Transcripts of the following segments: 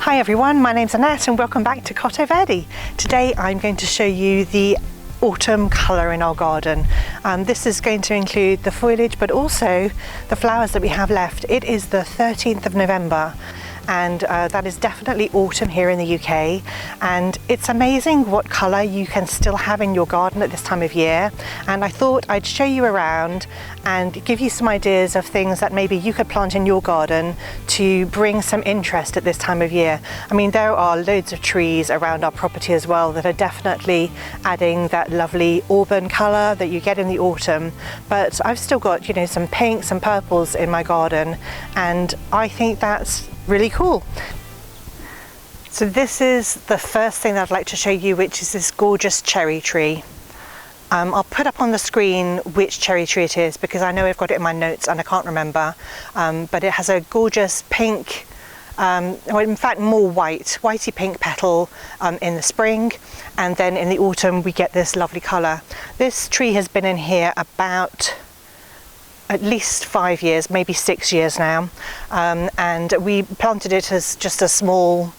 Hi everyone, my name's Annette and welcome back to Cotto Verde. Today I'm going to show you the autumn colour in our garden. This is going to include the foliage but also the flowers that we have left. It is the 13th of November and that is definitely autumn here in the UK, and it's amazing what colour you can still have in your garden at this time of year. And I thought I'd show you around and give you some ideas of things that maybe you could plant in your garden to bring some interest at this time of year. I mean, there are loads of trees around our property as well that are definitely adding that lovely auburn colour that you get in the autumn, but I've still got, you know, some pinks and purples in my garden, and I think that's really cool. So this is the first thing that I'd like to show you, which is this gorgeous cherry tree. I'll put up on the screen which cherry tree it is because I know I've got it in my notes and I can't remember, but it has a gorgeous pink, or in fact more whitey pink petal in the spring, and then in the autumn we get this lovely colour. This tree has been in here about at least 5 years, maybe 6 years now, and we planted it as just a small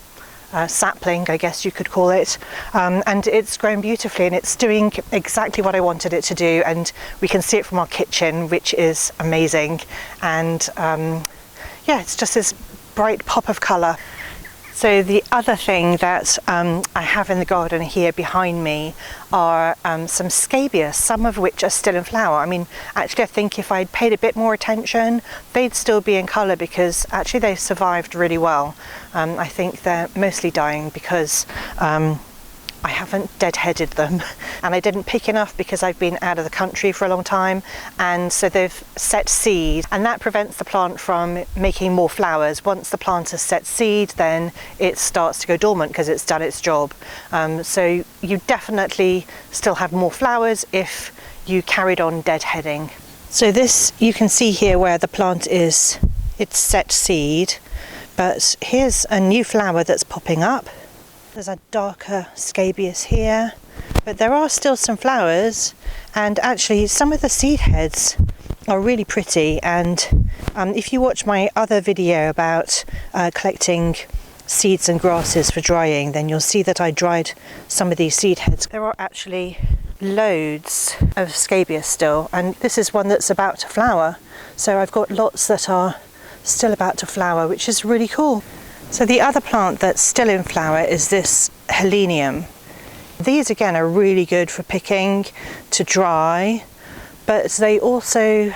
sapling, I guess you could call it, and it's grown beautifully and it's doing exactly what I wanted it to do, and we can see it from our kitchen, which is amazing. And yeah, it's just this bright pop of colour. So the other thing that I have in the garden here behind me are some Scabiosa, some of which are still in flower. I mean, actually I think if I'd paid a bit more attention, they'd still be in colour because actually they've survived really well. I think they're mostly dying because I haven't deadheaded them, and I didn't pick enough because I've been out of the country for a long time, and so they've set seed, and that prevents the plant from making more flowers. Once the plant has set seed, then it starts to go dormant because it's done its job. So you definitely still have more flowers if you carried on deadheading. So this, you can see here where the plant is, it's set seed, but here's a new flower that's popping up. There's a darker Scabiosa here, but there are still some flowers, and actually some of the seed heads are really pretty. And if you watch my other video about collecting seeds and grasses for drying, then you'll see that I dried some of these seed heads. There are actually loads of Scabiosa still, and this is one that's about to flower. So I've got lots that are still about to flower, which is really cool. So the other plant that's still in flower is this Helenium. These again are really good for picking to dry, but they also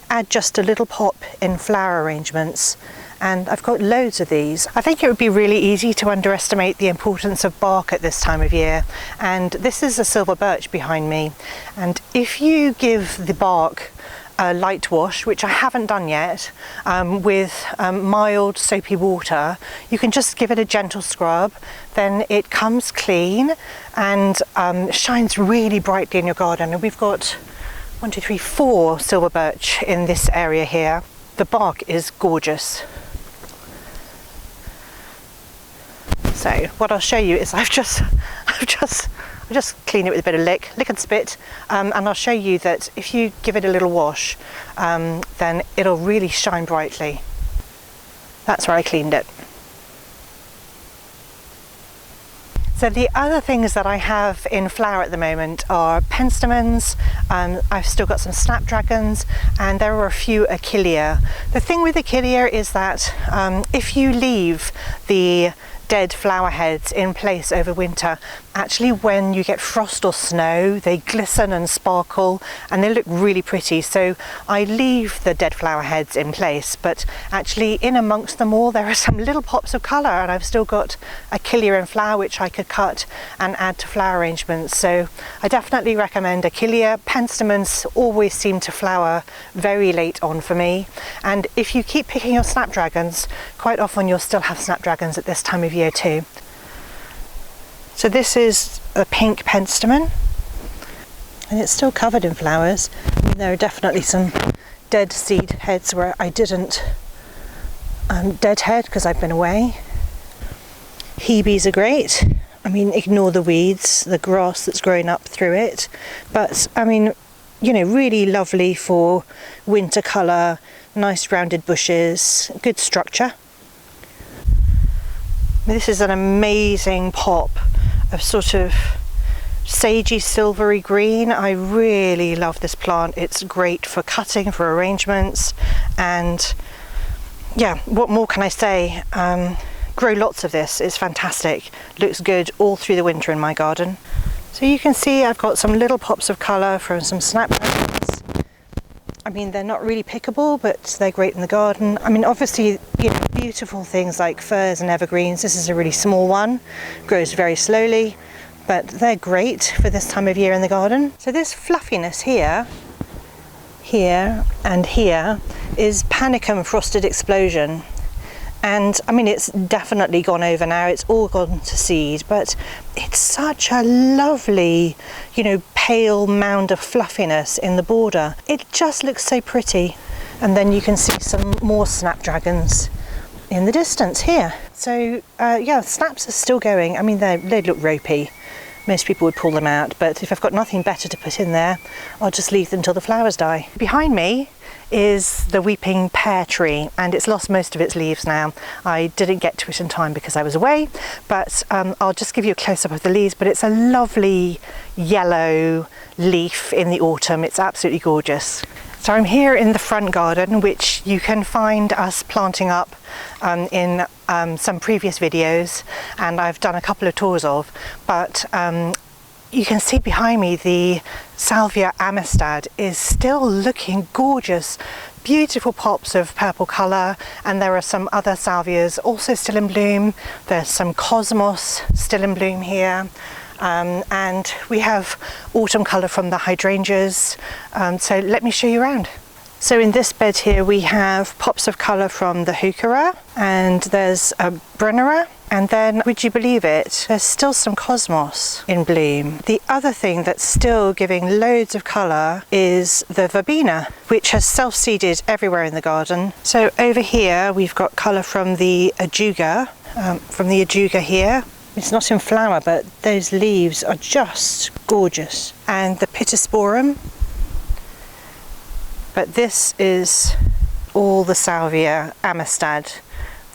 add just a little pop in flower arrangements, and I've got loads of these. I think it would be really easy to underestimate the importance of bark at this time of year, and this is a silver birch behind me, and if you give the bark a light wash, which I haven't done yet, with mild soapy water, you can just give it a gentle scrub, then it comes clean and shines really brightly in your garden. And we've got 1, 2, 3, 4 silver birch in this area here. The bark is gorgeous. So what I'll show you is I just clean it with a bit of lick and spit, and I'll show you that if you give it a little wash, then it'll really shine brightly. That's where I cleaned it. So the other things that I have in flower at the moment are penstemons. I've still got some snapdragons, and there are a few Achillea. The thing with Achillea is that if you leave the dead flower heads in place over winter, actually when you get frost or snow, they glisten and sparkle and they look really pretty. So I leave the dead flower heads in place, but actually in amongst them all there are some little pops of colour, and I've still got Achillea in flower which I could cut and add to flower arrangements. So I definitely recommend Achillea. Penstemons always seem to flower very late on for me, and if you keep picking your snapdragons, quite often you'll still have snapdragons at this time of year too. So this is a pink penstemon, and it's still covered in flowers. I mean, there are definitely some dead seed heads where I didn't deadhead because I've been away. Hebes are great. I mean, ignore the weeds, the grass that's growing up through it, but I mean, you know, really lovely for winter colour, nice rounded bushes, good structure. This is an amazing pop of sort of sagey silvery green. I really love this plant. It's great for cutting, for arrangements, and yeah, what more can I say? Grow lots of this. It's fantastic. Looks good all through the winter in my garden. So you can see I've got some little pops of colour from some snapdragons. I mean, they're not really pickable, but they're great in the garden. I mean, obviously, you know, beautiful things like firs and evergreens. This is a really small one, grows very slowly, but they're great for this time of year in the garden. So this fluffiness here, and here is Panicum Frosted Explosion. And I mean, it's definitely gone over now, it's all gone to seed, but it's such a lovely, you know, pale mound of fluffiness in the border. It just looks so pretty. And then you can see some more snapdragons in the distance here. So yeah, snaps are still going. I mean, they look ropey. Most people would pull them out, but if I've got nothing better to put in there, I'll just leave them till the flowers die. Behind me is the weeping pear tree, and it's lost most of its leaves now. I didn't get to it in time because I was away, but I'll just give you a close-up of the leaves. But it's a lovely yellow leaf in the autumn. It's absolutely gorgeous. So I'm here in the front garden, which you can find us planting up in some previous videos, and I've done a couple of tours of, but you can see behind me the Salvia Amistad is still looking gorgeous. Beautiful pops of purple colour, and there are some other salvias also still in bloom. There's some cosmos still in bloom here. And we have autumn colour from the hydrangeas, so let me show you around. So in this bed here we have pops of colour from the Heuchera, and there's a Brennera, and then, would you believe it, there's still some cosmos in bloom. The other thing that's still giving loads of colour is the Verbena, which has self-seeded everywhere in the garden. So over here we've got colour from the Ajuga, here. It's not in flower, but those leaves are just gorgeous. And the Pittosporum. But this is all the Salvia Amistad.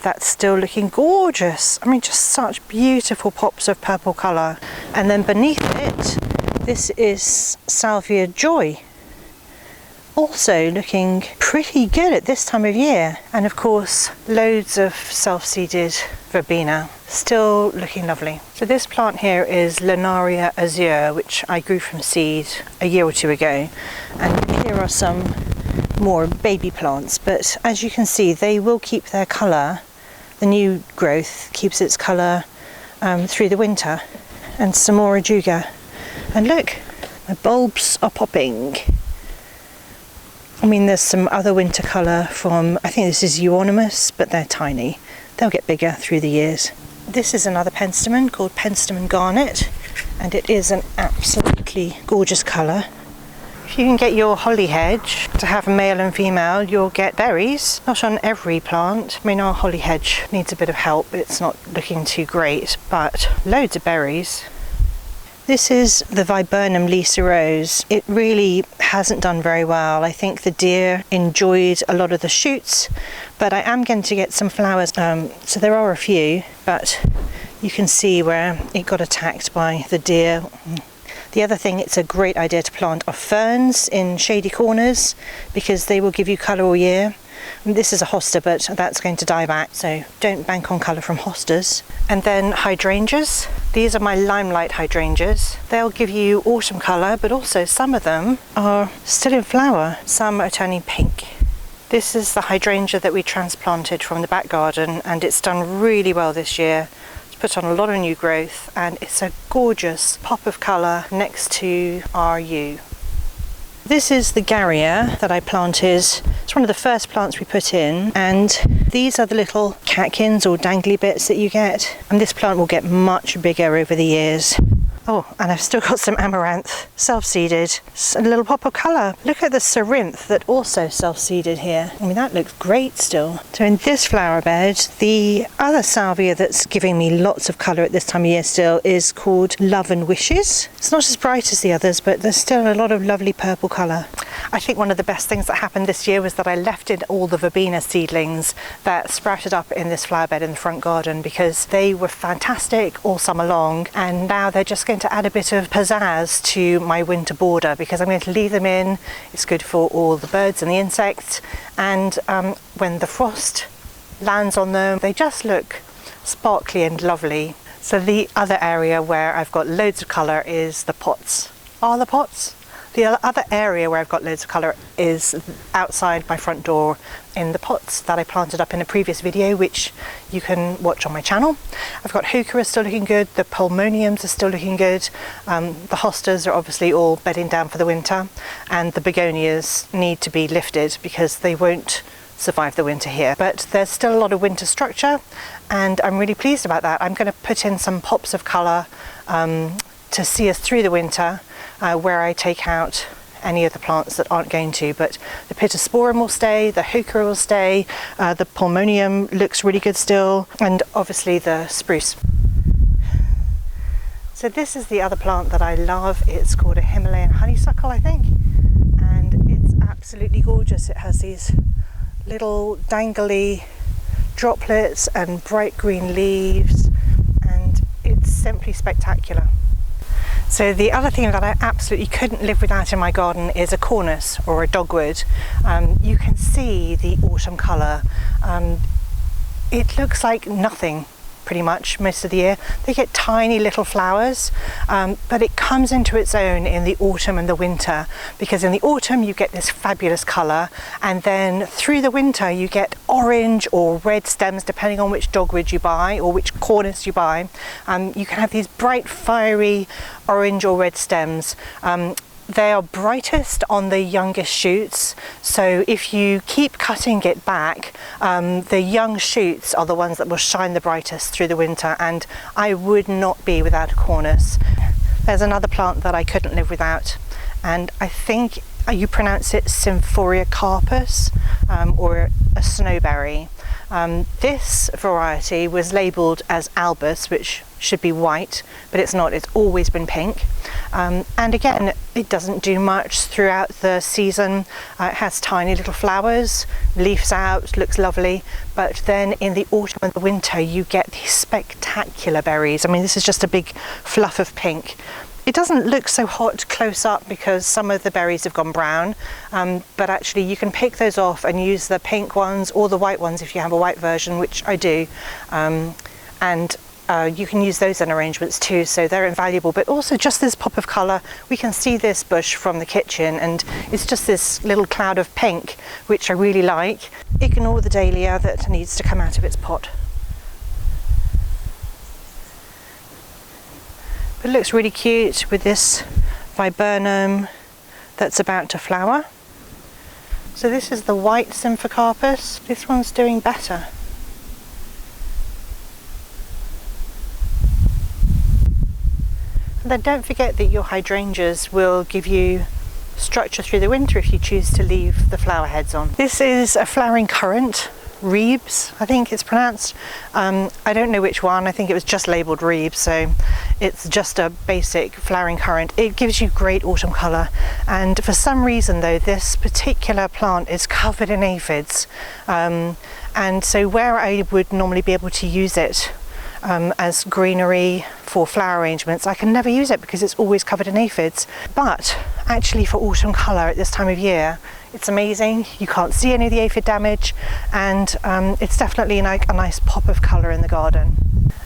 That's still looking gorgeous. I mean, just such beautiful pops of purple colour. And then beneath it, this is Salvia Joy. Also looking pretty good at this time of year. And of course, loads of self-seeded Verbena, still looking lovely. So this plant here is Linaria azure, which I grew from seed a year or two ago. And here are some more baby plants, but as you can see, they will keep their colour. The new growth keeps its colour through the winter. And some more Ajuga. And look, my bulbs are popping. I mean, there's some other winter colour from, I think this is euonymus, but they're tiny. They'll get bigger through the years. This is another Penstemon called Penstemon Garnet, and it is an absolutely gorgeous colour. If you can get your holly hedge to have male and female, you'll get berries. Not on every plant. I mean, our holly hedge needs a bit of help. It's not looking too great, but loads of berries. This is the Viburnum Lisa Rose. It really hasn't done very well. I think the deer enjoyed a lot of the shoots, but I am going to get some flowers. So there are a few, but you can see where it got attacked by the deer. The other thing, it's a great idea to plant are ferns in shady corners, because they will give you colour all year. This is a hosta, but that's going to die back, so don't bank on colour from hostas. And then hydrangeas. These are my limelight hydrangeas. They'll give you autumn colour, but also some of them are still in flower. Some are turning pink. This is the hydrangea that we transplanted from the back garden, and it's done really well this year. It's put on a lot of new growth, and it's a gorgeous pop of colour next to our yew. This is the Garria that I planted. It's one of the first plants we put in, and these are the little catkins or dangly bits that you get, and this plant will get much bigger over the years. Oh, and I've still got some amaranth, self-seeded, a little pop of colour. Look at the Cerinthe that also self-seeded here. I mean, that looks great still. So in this flower bed, the other salvia that's giving me lots of colour at this time of year still is called Love and Wishes. It's not as bright as the others, but there's still a lot of lovely purple colour. I think one of the best things that happened this year was that I left in all the Verbena seedlings that sprouted up in this flower bed in the front garden, because they were fantastic all summer long, and now they're just going to add a bit of pizzazz to my winter border, because I'm going to leave them in. It's good for all the birds and the insects, and when the frost lands on them, they just look sparkly and lovely. So the other area where I've got loads of colour is the pots. The other area where I've got loads of colour is outside my front door in the pots that I planted up in a previous video, which you can watch on my channel. I've got Heuchera still looking good, the pulmoniums are still looking good, the hostas are obviously all bedding down for the winter, and the begonias need to be lifted because they won't survive the winter here. But there's still a lot of winter structure, and I'm really pleased about that. I'm going to put in some pops of colour to see us through the winter, where I take out any of the plants that aren't going to, but the pittosporum will stay, the Heuchera will stay, the pulmonium looks really good still, and obviously the spruce. So this is the other plant that I love. It's called a Himalayan honeysuckle, I think, and it's absolutely gorgeous. It has these little dangly droplets and bright green leaves, and it's simply spectacular. So the other thing that I absolutely couldn't live without in my garden is a cornus or a dogwood. You can see the autumn colour. It looks like nothing pretty much most of the year. They get tiny little flowers, but it comes into its own in the autumn and the winter, because in the autumn you get this fabulous colour, and then through the winter you get orange or red stems depending on which dogwood you buy or which cornus you buy. You can have these bright fiery orange or red stems. They are brightest on the youngest shoots, so if you keep cutting it back, the young shoots are the ones that will shine the brightest through the winter, and I would not be without a cornus. There's another plant that I couldn't live without, and I think you pronounce it Symphoria carpus, or a snowberry. This variety was labelled as albus, which should be white, but it's not. It's always been pink. And again, it doesn't do much throughout the season. It has tiny little flowers, leaves out, looks lovely, but then in the autumn and the winter you get these spectacular berries. I mean, this is just a big fluff of pink. It doesn't look so hot close up because some of the berries have gone brown, but actually you can pick those off and use the pink ones or the white ones if you have a white version, which I do, and you can use those in arrangements too, so they're invaluable. But also just this pop of colour. We can see this bush from the kitchen and it's just this little cloud of pink, which I really like. Ignore the dahlia that needs to come out of its pot. It looks really cute with this viburnum that's about to flower. So this is the white Symphocarpus. This one's doing better. And then don't forget that your hydrangeas will give you structure through the winter if you choose to leave the flower heads on. This is a flowering currant. Rebes, I think it's pronounced. I don't know which one. I think it was just labelled Rebes, so it's just a basic flowering currant. It gives you great autumn colour, and for some reason though this particular plant is covered in aphids, and so where I would normally be able to use it as greenery for flower arrangements, I can never use it because it's always covered in aphids. But actually for autumn colour at this time of year, it's amazing. You can't see any of the aphid damage, and it's definitely like a nice pop of colour in the garden.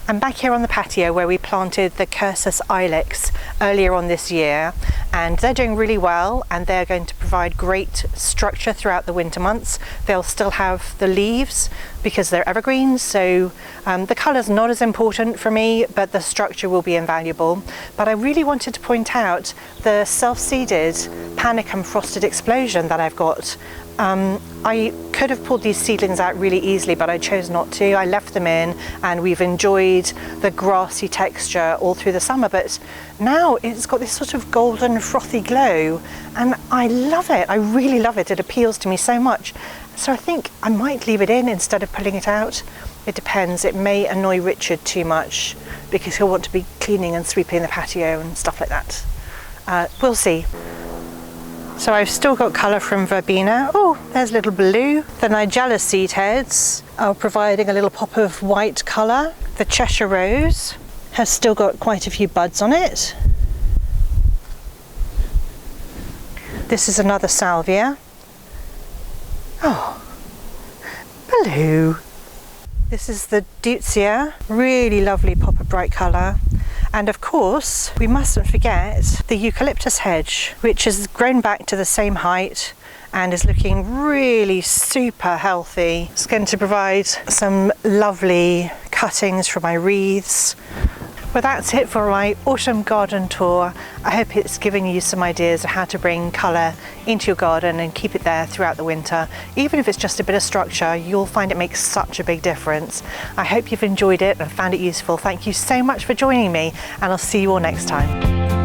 I'm back here on the patio where we planted the Cursus ilex earlier on this year, and they're doing really well, and they're going to provide great structure throughout the winter months. They'll still have the leaves because they're evergreens, so the colour's not as important for me, but the structure will be invaluable. But I really wanted to point out the self-seeded Panicum frosted explosion that I've got. I could have pulled these seedlings out really easily, but I chose not to. I left them in, and we've enjoyed the grassy texture all through the summer, but now it's got this sort of golden frothy glow, and I love it. I really love it. It appeals to me so much. So I think I might leave it in instead of pulling it out. It depends. It may annoy Richard too much because he'll want to be cleaning and sweeping the patio and stuff like that. We'll see. So I've still got colour from Verbena. Oh, there's a little blue. The Nigella seed heads are providing a little pop of white colour. The Cheshire Rose has still got quite a few buds on it. This is another Salvia. Oh, blue. This is the Deutzia, really lovely pop of bright colour. And of course, we mustn't forget the eucalyptus hedge, which has grown back to the same height and is looking really super healthy. It's going to provide some lovely cuttings for my wreaths. Well, that's it for my autumn garden tour. I hope it's given you some ideas of how to bring colour into your garden and keep it there throughout the winter. Even if it's just a bit of structure, you'll find it makes such a big difference. I hope you've enjoyed it and found it useful. Thank you so much for joining me, and I'll see you all next time.